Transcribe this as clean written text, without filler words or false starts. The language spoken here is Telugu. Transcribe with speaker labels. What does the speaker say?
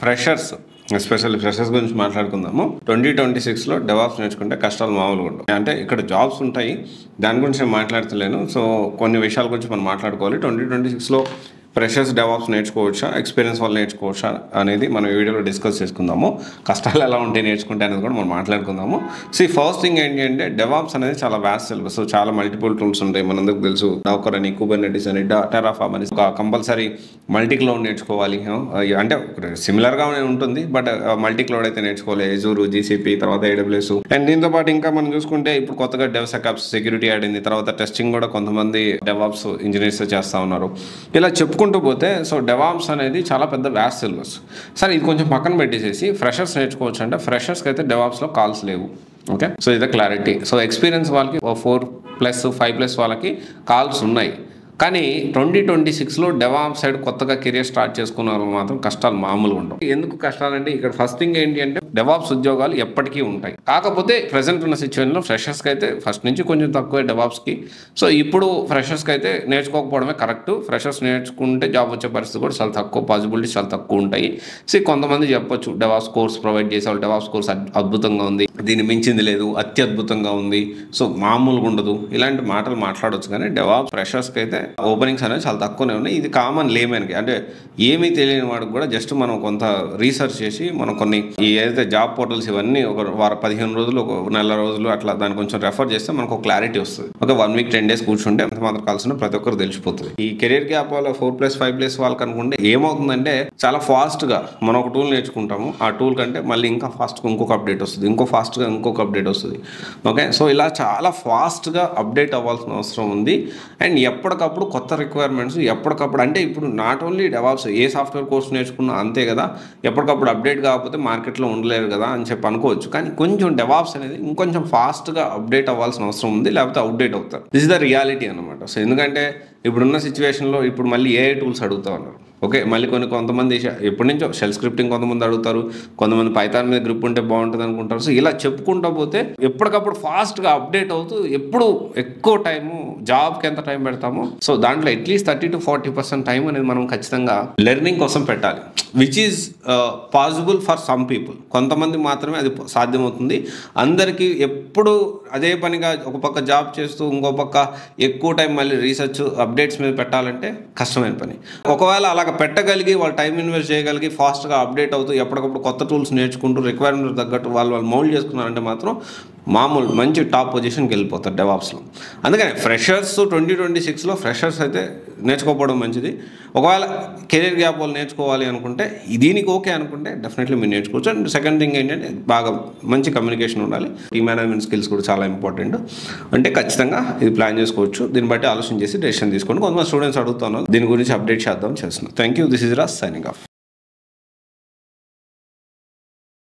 Speaker 1: ఫ్రెషర్స్ ఎస్పెషల్లీ ఫ్రెషర్స్ గురించి మాట్లాడుకుందాము. 2026లో డెవాప్స్ నేర్చుకుంటే కష్టాలు మామూలుగా ఉండవు. అంటే ఇక్కడ జాబ్స్ ఉంటాయి, దాని గురించి నేను మాట్లాడతలేను. సో కొన్ని విషయాల గురించి మనం మాట్లాడుకోవాలి. 2026లో ఫ్రెషర్స్ డెవాప్స్ నేర్చుకోవచ్చా, ఎక్స్పీరియన్స్ వాళ్ళు నేర్చుకోవచ్చా అనేది మనం ఈ వీడియోలో డిస్కస్ చేసుకుందాము. కష్టాలు ఎలా ఉంటాయి నేర్చుకుంటే అనేది కూడా మనం మాట్లాడుకుందాము. ఫస్ట్ థింగ్ ఏంటి అంటే డెవాప్స్ అనేది చాలా వ్యాస్ట్ సిలబస్. సో చాలా మల్టిపుల్ టూల్స్ ఉంటాయి. మనందరికి తెలుసు డౌకర్ అని, కుబర్నెటిస్ అని, టెరాఫార్మ్ అని. ఒక కంపల్సరీ మల్టీ క్లౌడ్ నేర్చుకోవాలి. అంటే సిమిలర్గా ఉంటుంది, బట్ మల్టీ క్లౌడ్ అయితే నేర్చుకోవాలి. ఎజూర్, జీసీపీ, తర్వాత AWS. అండ్ దీంతో పాటు ఇంకా మనం చూసుకుంటే ఇప్పుడు కొత్తగా డెవసెకాప్స్ సెక్యూరిటీ ఆడింది. తర్వాత టెస్టింగ్ కూడా కొంతమంది డెవాప్స్ ఇంజనీర్స్ చేస్తూ ఉన్నారు. ఇలా చెప్పుకుంటూ పోతే సో డెవాప్స్ అనేది చాలా పెద్ద వ్యాస్ట్ సిలబస్. సరే ఇది కొంచెం పక్కన పెట్టేసేసి ఫ్రెషర్స్ నేర్చుకోవచ్చు అంటే ఫ్రెషర్స్కి అయితే డెవాప్స్లో కాల్స్ లేవు. ఓకే, సో ఇది క్లారిటీ. సో ఎక్స్పీరియన్స్ వాళ్ళకి 4+, 5+ వాళ్ళకి కాల్స్ ఉన్నాయి. కానీ 2026లో డెవాప్స్ సైడ్ కొత్తగా కెరియర్ స్టార్ట్ చేసుకున్న వాళ్ళు మాత్రం కష్టాలు మామూలుగా ఉండవు. ఎందుకు కష్టాలంటే ఇక్కడ ఫస్ట్ థింగ్ ఏంటి అంటే డెవాప్స్ ఉద్యోగాలు ఎప్పటికీ ఉంటాయి. కాకపోతే ప్రెసెంట్ ఉన్న సిచ్యువేషన్లో ఫ్రెషర్స్కి అయితే ఫస్ట్ నుంచి కొంచెం తక్కువే డెవాప్స్కి. సో ఇప్పుడు ఫ్రెషర్స్కి అయితే నేర్చుకోకపోవడమే కరెక్ట్. ఫ్రెషర్స్ నేర్చుకుంటే జాబ్ వచ్చే పరిస్థితి కూడా చాలా తక్కువ, పాసిబిలిటీస్ చాలా తక్కువ ఉంటాయి. కొంతమంది చెప్పొచ్చు డెవాప్స్ కోర్స్ ప్రొవైడ్ చేసేవాళ్ళు డెవాప్స్ కోర్స్ అద్భుతంగా ఉంది, దీన్ని మించింది లేదు, అత్యద్భుతంగా ఉంది, సో మామూలుగా ఉండదు, ఇలాంటి మాటలు మాట్లాడవచ్చు. కానీ డెవాప్స్ ఫ్రెషర్స్కి అయితే ఓపెనింగ్స్ అనేది చాలా తక్కువనే ఉన్నాయి. ఇది కామన్ లేమెన్కి, అంటే ఏమీ తెలియని వాడికి కూడా జస్ట్ మనం కొంత రీసెర్చ్ చేసి మనం కొన్ని ఏదైతే జాబ్ పోర్టల్స్ ఇవన్నీ ఒక 15 రోజులు, ఒక నెల రోజులు అట్లా దాన్ని కొంచెం రెఫర్ చేస్తే మనకు ఒక క్లారిటీ వస్తుంది. ఒక 1 వీక్ 10 డేస్ కూర్చుంటే ఎంత మాత్రం కాల్సిన ప్రతి ఒక్కరు తెలిసిపోతుంది. ఈ కెరీర్ గ్యాప్ వల్ల 4+, 5+ వాళ్ళకి అనుకుంటే ఏమవుతుందంటే చాలా ఫాస్ట్గా మనం ఒక టూల్ నేర్చుకుంటాము. ఆ టూల్ కంటే మళ్ళీ ఇంకా ఫాస్ట్గా ఇంకొక అప్డేట్ వస్తుంది, ఫాస్ట్గా ఇంకొక అప్డేట్ వస్తుంది. ఓకే, సో ఇలా చాలా ఫాస్ట్గా అప్డేట్ అవ్వాల్సిన అవసరం ఉంది. అండ్ ఎప్పటికప్పుడు కొత్త రిక్వైర్మెంట్స్ ఎప్పటికప్పుడు, అంటే ఇప్పుడు not only DevOps A software course నేర్చుకున్నా అంతే కదా, ఎప్పటికప్పుడు అప్డేట్ కాకపోతే మార్కెట్లో ఉండలేరు కదా అని చెప్పి అనుకోవచ్చు. కానీ కొంచెం డెవాప్స్ అనేది ఇంకొంచెం ఫాస్ట్గా అప్డేట్ అవ్వాల్సిన అవసరం ఉంది, లేకపోతే అవుట్డేట్ అవుతారు. దిస్ ఇస్ ద రియాలిటీ అనమాట. సో ఎందుకంటే ఇప్పుడున్న సిచ్యువేషన్లో ఇప్పుడు మళ్ళీ AI టూల్స్ అడుగుతూ ఉన్నారు. ఓకే, మళ్ళీ కొంతమంది ఎప్పటి నుంచో షెల్ స్క్రిప్టింగ్ కొంతమంది అడుగుతారు, కొంతమంది పైథాన్ మీద గ్రిప్ ఉంటే బాగుంటుంది అనుకుంటారు. సో ఇలా చెప్పుకుంటూ పోతే ఎప్పటికప్పుడు ఫాస్ట్గా అప్డేట్ అవుతూ ఎప్పుడు ఎక్కువ టైము జాబ్కి ఎంత టైం పెడతామో సో దాంట్లో అట్లీస్ట్ 30 to 40% టైం అనేది మనం ఖచ్చితంగా లెర్నింగ్ కోసం పెట్టాలి. Which is possible for some people. కొంతమంది మాత్రమే అది సాధ్యమవుతుంది. అందరికీ ఎప్పుడు అదే పనిగా ఒక పక్క జాబ్ చేస్తూ ఇంకో పక్క ఎక్కువ టైం మళ్ళీ రీసెర్చ్ అప్డేట్స్ మీద పెట్టాలంటే కష్టమైన పని. ఒకవేళ అలాగ పెట్టగలిగి వాళ్ళు టైం ఇన్వెస్ట్ చేయగలిగి ఫాస్ట్గా అప్డేట్ అవుతూ ఎప్పటికప్పుడు కొత్త టూల్స్ నేర్చుకుంటూ రిక్వైర్మెంట్ తగ్గట్టు వాళ్ళు మౌల్డ్ చేసుకున్నారంటే మాత్రం మామూలు మంచి టాప్ పొజిషన్కి వెళ్ళిపోతారు డెవాప్స్లో. అందుకని ఫ్రెషర్స్ 2026లో ఫ్రెషర్స్ అయితే నేర్చుకోకపోవడం మంచిది. ఒకవేళ కెరీర్ గ్యాప్ వాళ్ళు నేర్చుకోవాలి అనుకుంటే దీనికి ఓకే అనుకుంటే డెఫినెట్లీ మీరు నేర్చుకోవచ్చు. అండ్ సెకండ్ థింగ్ ఏంటంటే బాగా మంచి కమ్యూనికేషన్ ఉండాలి. టీమ్ మేనేజ్మెంట్ స్కిల్స్ కూడా చాలా ఇంపార్టెంట్. అంటే ఖచ్చితంగా ఇది ప్లాన్ చేసుకోవచ్చు. దీన్ని బట్టి ఆలోచన చేసి డెసిషన్ తీసుకోండి. కొంతమంది స్టూడెంట్స్ అడుగుతున్నారు, దీని గురించి అప్డేట్ చేద్దాం చేస్తున్నాం. Thank you. This is Raj signing off.